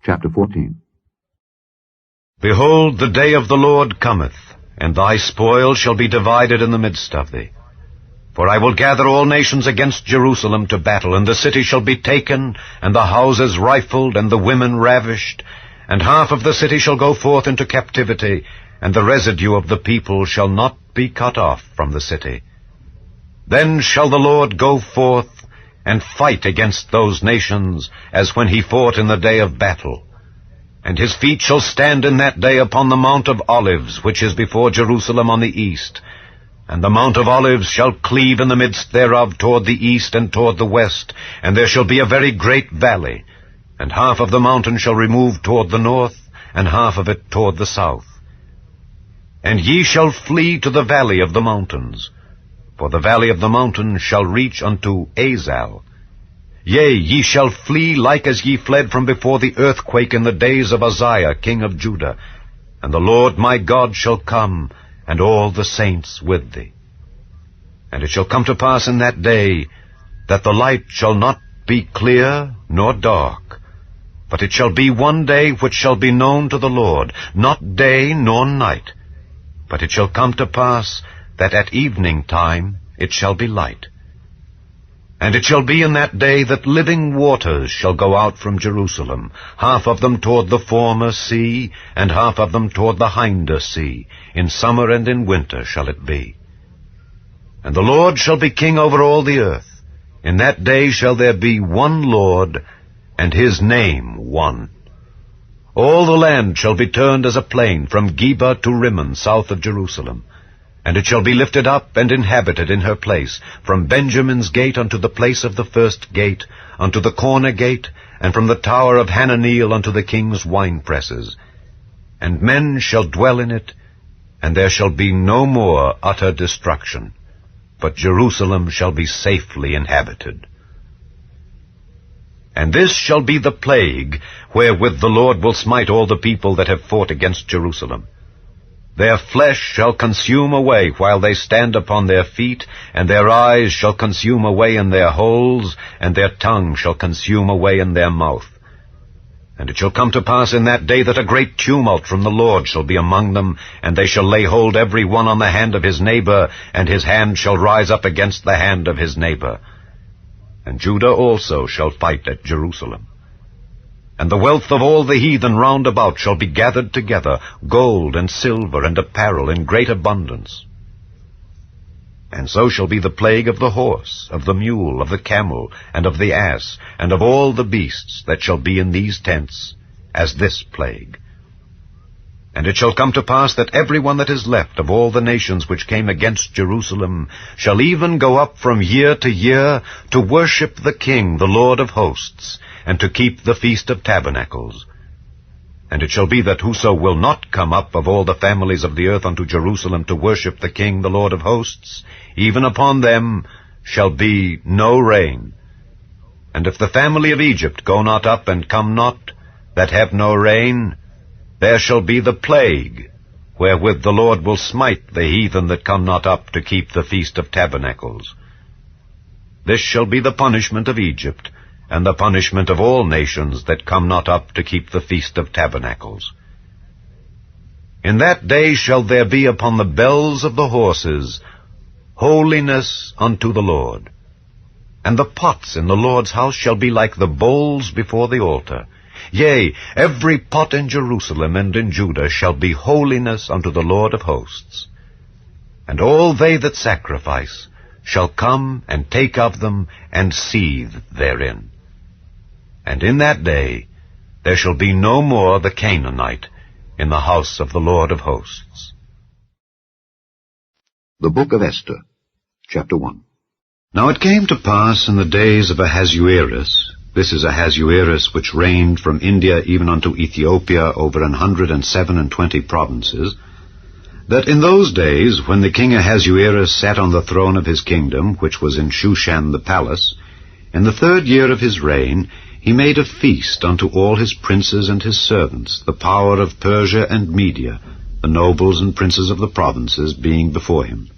Chapter 14. Behold, the day of the Lord cometh, and thy spoil shall be divided in the midst of thee. For I will gather all nations against Jerusalem to battle, and the city shall be taken, and the houses rifled, and the women ravished, and half of the city shall go forth into captivity, and the residue of the people shall not be cut off from the city. Then shall the Lord go forth and fight against those nations, as when he fought in the day of battle. And his feet shall stand in that day upon the Mount of Olives, which is before Jerusalem on the east. And the Mount of Olives shall cleave in the midst thereof toward the east and toward the west, and there shall be a very great valley. And half of the mountain shall remove toward the north, and half of it toward the south. And ye shall flee to the valley of the mountains, for the valley of the mountain shall reach unto Azal. Yea, ye shall flee like as ye fled from before the earthquake in the days of Uzziah king of Judah. And the Lord my God shall come, and all the saints with thee. And it shall come to pass in that day, that the light shall not be clear nor dark, but it shall be one day which shall be known to the Lord, not day nor night. But it shall come to pass, that at evening time it shall be light. And it shall be in that day that living waters shall go out from Jerusalem, half of them toward the former sea, and half of them toward the hinder sea. In summer and in winter shall it be. And the Lord shall be king over all the earth. In that day shall there be one Lord, and his name one. All the land shall be turned as a plain, from Geba to Rimmon, south of Jerusalem. And it shall be lifted up and inhabited in her place, from Benjamin's gate unto the place of the first gate, unto the corner gate, and from the tower of Hananeel unto the king's winepresses. And men shall dwell in it, and there shall be no more utter destruction, but Jerusalem shall be safely inhabited. And this shall be the plague wherewith the Lord will smite all the people that have fought against Jerusalem. Their flesh shall consume away while they stand upon their feet, and their eyes shall consume away in their holes, and their tongue shall consume away in their mouth. And it shall come to pass in that day that a great tumult from the Lord shall be among them, and they shall lay hold every one on the hand of his neighbor, and his hand shall rise up against the hand of his neighbor. And Judah also shall fight at Jerusalem. And the wealth of all the heathen round about shall be gathered together, gold and silver and apparel in great abundance. And so shall be the plague of the horse, of the mule, of the camel, and of the ass, and of all the beasts that shall be in these tents, as this plague. And it shall come to pass that every one that is left of all the nations which came against Jerusalem shall even go up from year to year to worship the King, the Lord of hosts, and to keep the Feast of Tabernacles. And it shall be that whoso will not come up of all the families of the earth unto Jerusalem to worship the King, the Lord of hosts, even upon them shall be no rain. And if the family of Egypt go not up and come not, that have no rain, there shall be the plague, wherewith the Lord will smite the heathen that come not up to keep the Feast of Tabernacles. This shall be the punishment of Egypt, and the punishment of all nations that come not up to keep the Feast of Tabernacles. In that day shall there be upon the bells of the horses holiness unto the Lord. And the pots in the Lord's house shall be like the bowls before the altar. Yea, every pot in Jerusalem and in Judah shall be holiness unto the Lord of hosts. And all they that sacrifice shall come and take of them and seethe therein. And in that day there shall be no more the Canaanite in the house of the Lord of hosts. The Book of Esther, Chapter 1. Now it came to pass in the days of Ahasuerus, this is Ahasuerus which reigned from India even unto Ethiopia over 127 provinces, that in those days when the king Ahasuerus sat on the throne of his kingdom, which was in Shushan the palace, in the 3rd year of his reign, he made a feast unto all his princes and his servants, the power of Persia and Media, the nobles and princes of the provinces being before him,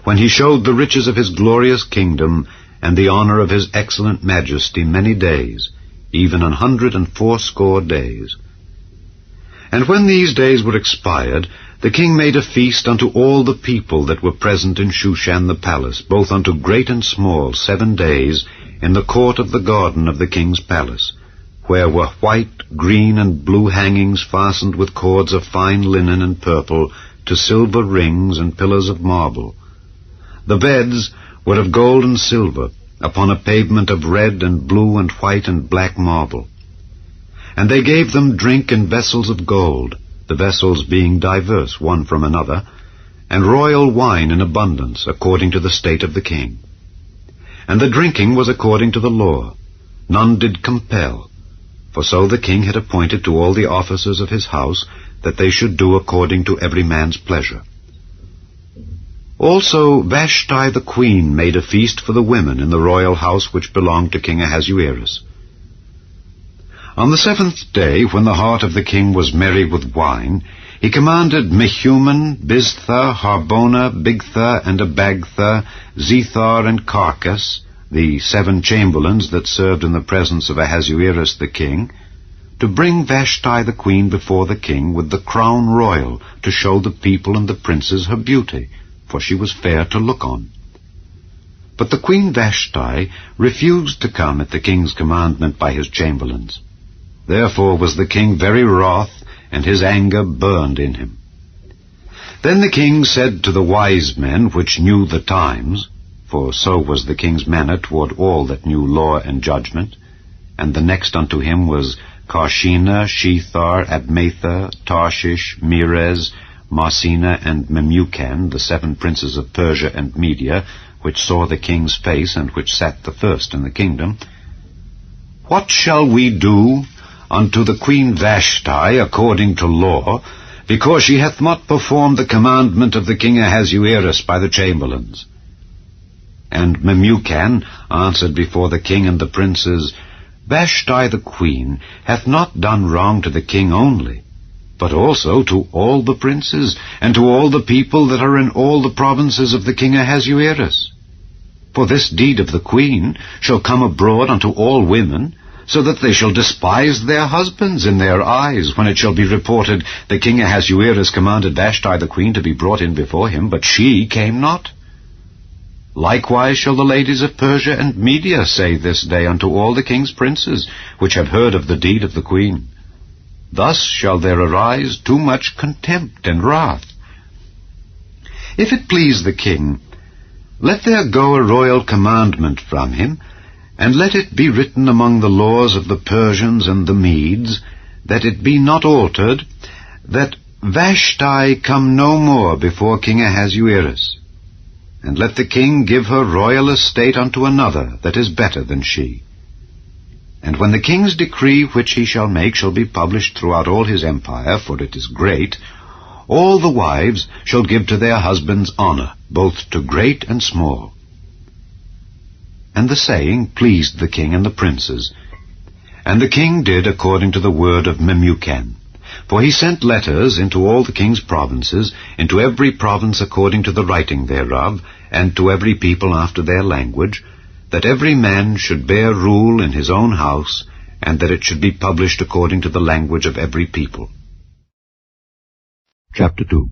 when he showed the riches of his glorious kingdom, and the honor of his excellent majesty many days, even 180 days. And when these days were expired, the king made a feast unto all the people that were present in Shushan the palace, both unto great and small, 7 days, in the court of the garden of the king's palace, where were white, green, and blue hangings fastened with cords of fine linen and purple, to silver rings and pillars of marble. The beds were of gold and silver, upon a pavement of red and blue and white and black marble. And they gave them drink in vessels of gold, the vessels being diverse one from another, and royal wine in abundance, according to the state of the king. And the drinking was according to the law. None did compel, for so the king had appointed to all the officers of his house, that they should do according to every man's pleasure. Also Vashti the queen made a feast for the women in the royal house which belonged to King Ahasuerus. On the 7th day, when the heart of the king was merry with wine, he commanded Mehuman, Biztha, Harbona, Bigtha, and Abagtha, Zethar, and Carcas, the 7 chamberlains that served in the presence of Ahasuerus the king, to bring Vashti the queen before the king with the crown royal, to show the people and the princes her beauty, for she was fair to look on. But the queen Vashti refused to come at the king's commandment by his chamberlains. Therefore was the king very wroth, and his anger burned in him. Then the king said to the wise men which knew the times, for so was the king's manner toward all that knew law and judgment, and the next unto him was Karshena, Shethar, Admatha, Tarshish, Meres, Marsena, and Memucan, the 7 princes of Persia and Media, which saw the king's face, and which sat the first in the kingdom. What shall we do unto the queen Vashti according to law, because she hath not performed the commandment of the king Ahasuerus by the chamberlains? And Memucan answered before the king and the princes, Vashti the queen hath not done wrong to the king only, but also to all the princes, and to all the people that are in all the provinces of the king Ahasuerus. For this deed of the queen shall come abroad unto all women, so that they shall despise their husbands in their eyes, when it shall be reported, the king Ahasuerus commanded Vashti the queen to be brought in before him, but she came not. Likewise shall the ladies of Persia and Media say this day unto all the king's princes, which have heard of the deed of the queen. Thus shall there arise too much contempt and wrath. If it please the king, let there go a royal commandment from him, and let it be written among the laws of the Persians and the Medes, that it be not altered, that Vashti come no more before King Ahasuerus. And let the king give her royal estate unto another that is better than she. And when the king's decree which he shall make shall be published throughout all his empire, for it is great, all the wives shall give to their husbands honor, both to great and small. And the saying pleased the king and the princes. And the king did according to the word of Memucan. For he sent letters into all the king's provinces, into every province according to the writing thereof, and to every people after their language, that every man should bear rule in his own house, and that it should be published according to the language of every people. Chapter 2.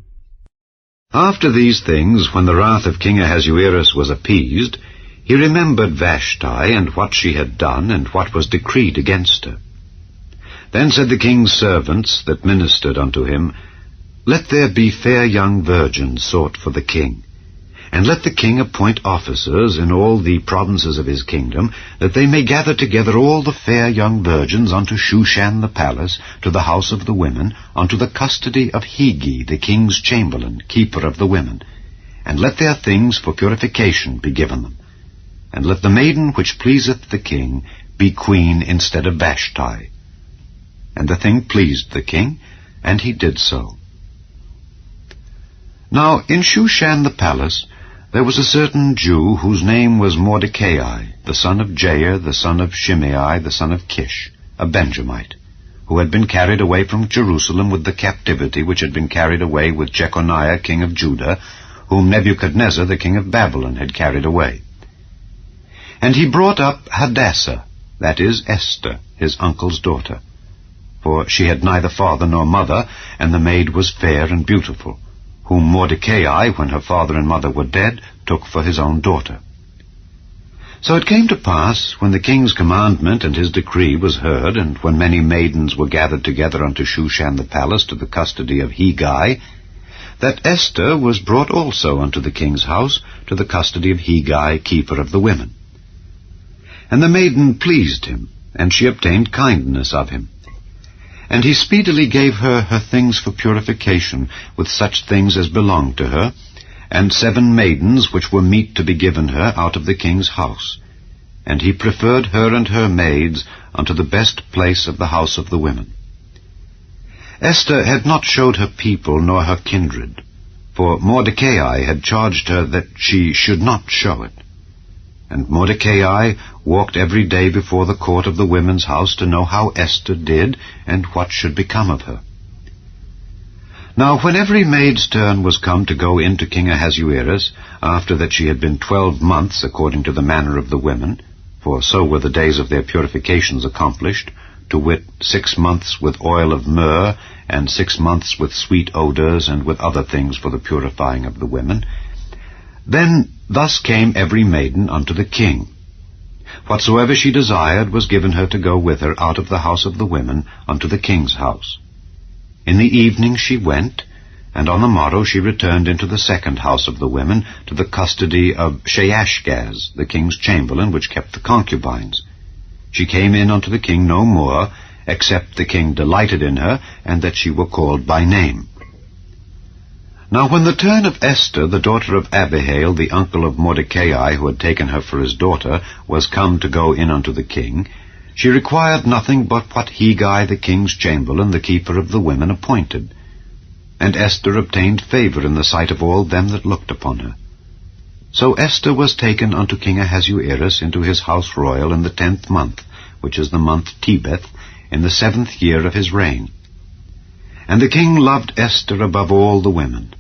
After these things, when the wrath of King Ahasuerus was appeased, he remembered Vashti, and what she had done, and what was decreed against her. Then said the king's servants that ministered unto him, Let there be fair young virgins sought for the king, and let the king appoint officers in all the provinces of his kingdom, that they may gather together all the fair young virgins unto Shushan the palace, to the house of the women, unto the custody of Hegi the king's chamberlain, keeper of the women, and let their things for purification be given them. And let the maiden which pleaseth the king be queen instead of Vashti. And the thing pleased the king, and he did so. Now in Shushan the palace there was a certain Jew whose name was Mordecai, the son of Jair, the son of Shimei, the son of Kish, a Benjamite, who had been carried away from Jerusalem with the captivity which had been carried away with Jeconiah king of Judah, whom Nebuchadnezzar the king of Babylon had carried away. And he brought up Hadassah, that is Esther, his uncle's daughter. For she had neither father nor mother, and the maid was fair and beautiful, whom Mordecai, when her father and mother were dead, took for his own daughter. So it came to pass, when the king's commandment and his decree was heard, and when many maidens were gathered together unto Shushan the palace to the custody of Hegai, that Esther was brought also unto the king's house to the custody of Hegai, keeper of the women. And the maiden pleased him, and she obtained kindness of him. And he speedily gave her her things for purification, with such things as belonged to her, and 7 maidens which were meet to be given her out of the king's house. And he preferred her and her maids unto the best place of the house of the women. Esther had not showed her people nor her kindred, for Mordecai had charged her that she should not show it. And Mordecai walked every day before the court of the women's house to know how Esther did, and what should become of her. Now when every maid's turn was come to go into King Ahasuerus, after that she had been 12 months according to the manner of the women, for so were the days of their purifications accomplished, to wit, 6 months with oil of myrrh, and 6 months with sweet odors, and with other things for the purifying of the women, then thus came every maiden unto the king. Whatsoever she desired was given her to go with her out of the house of the women unto the king's house. In the evening she went, and on the morrow she returned into the second house of the women, to the custody of Sheashgaz, the king's chamberlain, which kept the concubines. She came in unto the king no more, except the king delighted in her, and that she were called by name. Now when the turn of Esther, the daughter of Abihail, the uncle of Mordecai, who had taken her for his daughter, was come to go in unto the king, she required nothing but what Hegai, the king's chamberlain, the keeper of the women, appointed. And Esther obtained favor in the sight of all them that looked upon her. So Esther was taken unto King Ahasuerus into his house royal in the 10th month, which is the month Tebeth, in the 7th year of his reign. And the king loved Esther above all the women,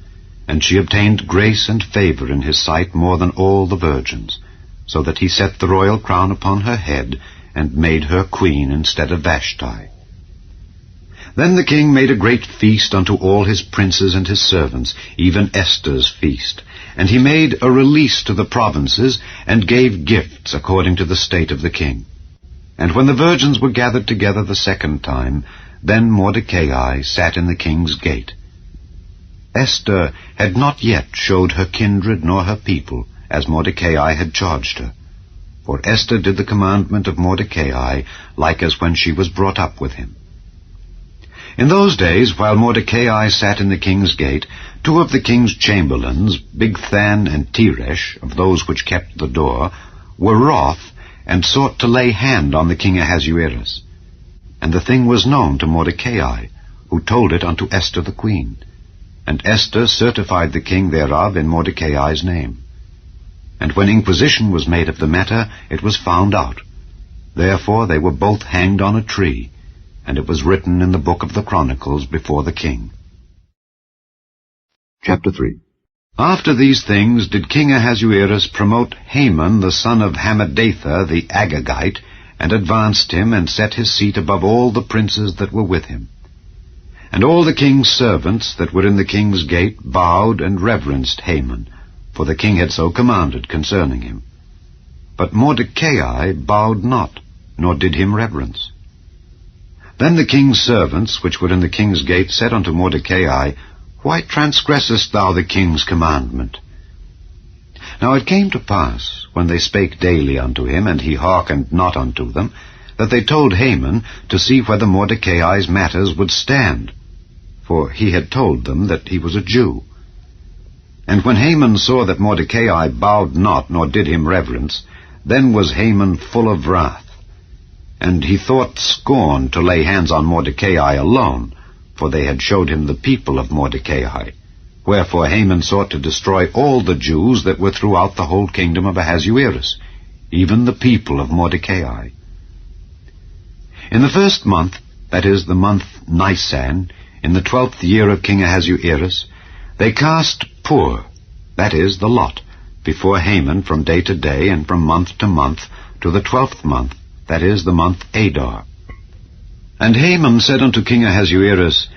and she obtained grace and favor in his sight more than all the virgins, so that he set the royal crown upon her head, and made her queen instead of Vashti. Then the king made a great feast unto all his princes and his servants, even Esther's feast. And he made a release to the provinces, and gave gifts according to the state of the king. And when the virgins were gathered together the second time, then Mordecai sat in the king's gate. Esther had not yet showed her kindred nor her people, as Mordecai had charged her. For Esther did the commandment of Mordecai, like as when she was brought up with him. In those days, while Mordecai sat in the king's gate, 2 of the king's chamberlains, Bigthan and Teresh, of those which kept the door, were wroth, and sought to lay hand on the king Ahasuerus. And the thing was known to Mordecai, who told it unto Esther the queen. And Esther certified the king thereof in Mordecai's name. And when inquisition was made of the matter, it was found out. Therefore they were both hanged on a tree, and it was written in the book of the Chronicles before the king. Chapter 3. After these things did King Ahasuerus promote Haman the son of Hammedatha the Agagite, and advanced him, and set his seat above all the princes that were with him. And all the king's servants that were in the king's gate bowed and reverenced Haman, for the king had so commanded concerning him. But Mordecai bowed not, nor did him reverence. Then the king's servants, which were in the king's gate, said unto Mordecai, Why transgressest thou the king's commandment? Now it came to pass, when they spake daily unto him, and he hearkened not unto them, that they told Haman to see whether Mordecai's matters would stand, for he had told them that he was a Jew. And when Haman saw that Mordecai bowed not, nor did him reverence, then was Haman full of wrath. And he thought scorn to lay hands on Mordecai alone, for they had showed him the people of Mordecai. Wherefore Haman sought to destroy all the Jews that were throughout the whole kingdom of Ahasuerus, even the people of Mordecai. In the 1st month, that is the month Nisan, in the 12th year of King Ahasuerus, they cast pur, that is the lot, before Haman from day to day and from month to month, to the 12th month, that is the month Adar. And Haman said unto King Ahasuerus,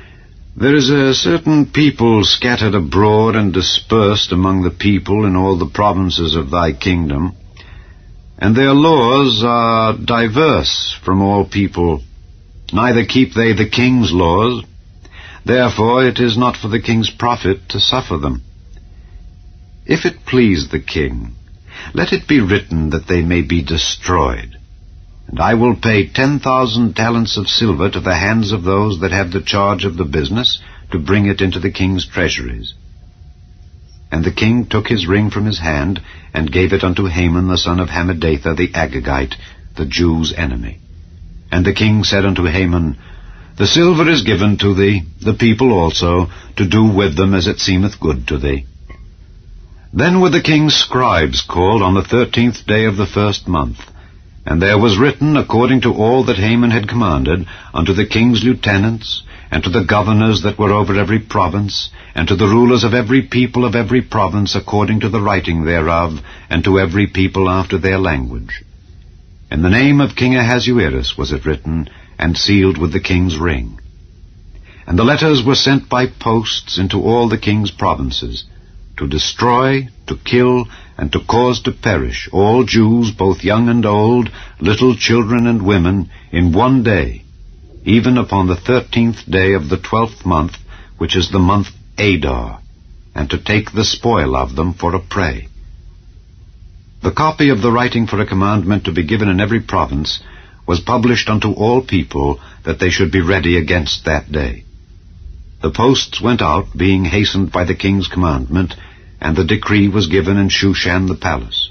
There is a certain people scattered abroad and dispersed among the people in all the provinces of thy kingdom, and their laws are diverse from all people, neither keep they the king's laws. Therefore it is not for the king's profit to suffer them. If it please the king, let it be written that they may be destroyed. And I will pay 10,000 talents of silver to the hands of those that have the charge of the business, to bring it into the king's treasuries. And the king took his ring from his hand, and gave it unto Haman the son of Hammedatha the Agagite, the Jews' enemy. And the king said unto Haman, The silver is given to thee, the people also, to do with them as it seemeth good to thee. Then were the king's scribes called on the 13th day of the first month, and there was written, according to all that Haman had commanded, unto the king's lieutenants, and to the governors that were over every province, and to the rulers of every people of every province, according to the writing thereof, and to every people after their language. In the name of King Ahasuerus was it written, and sealed with the king's ring. And the letters were sent by posts into all the king's provinces, to destroy, to kill, and to cause to perish all Jews, both young and old, little children and women, in one day, even upon the 13th day of the 12th month, which is the month Adar, and to take the spoil of them for a prey. The copy of the writing for a commandment to be given in every province was published unto all people, that they should be ready against that day. The posts went out, being hastened by the king's commandment, and the decree was given in Shushan the palace.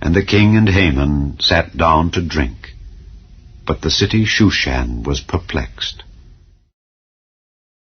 And the king and Haman sat down to drink, but the city Shushan was perplexed.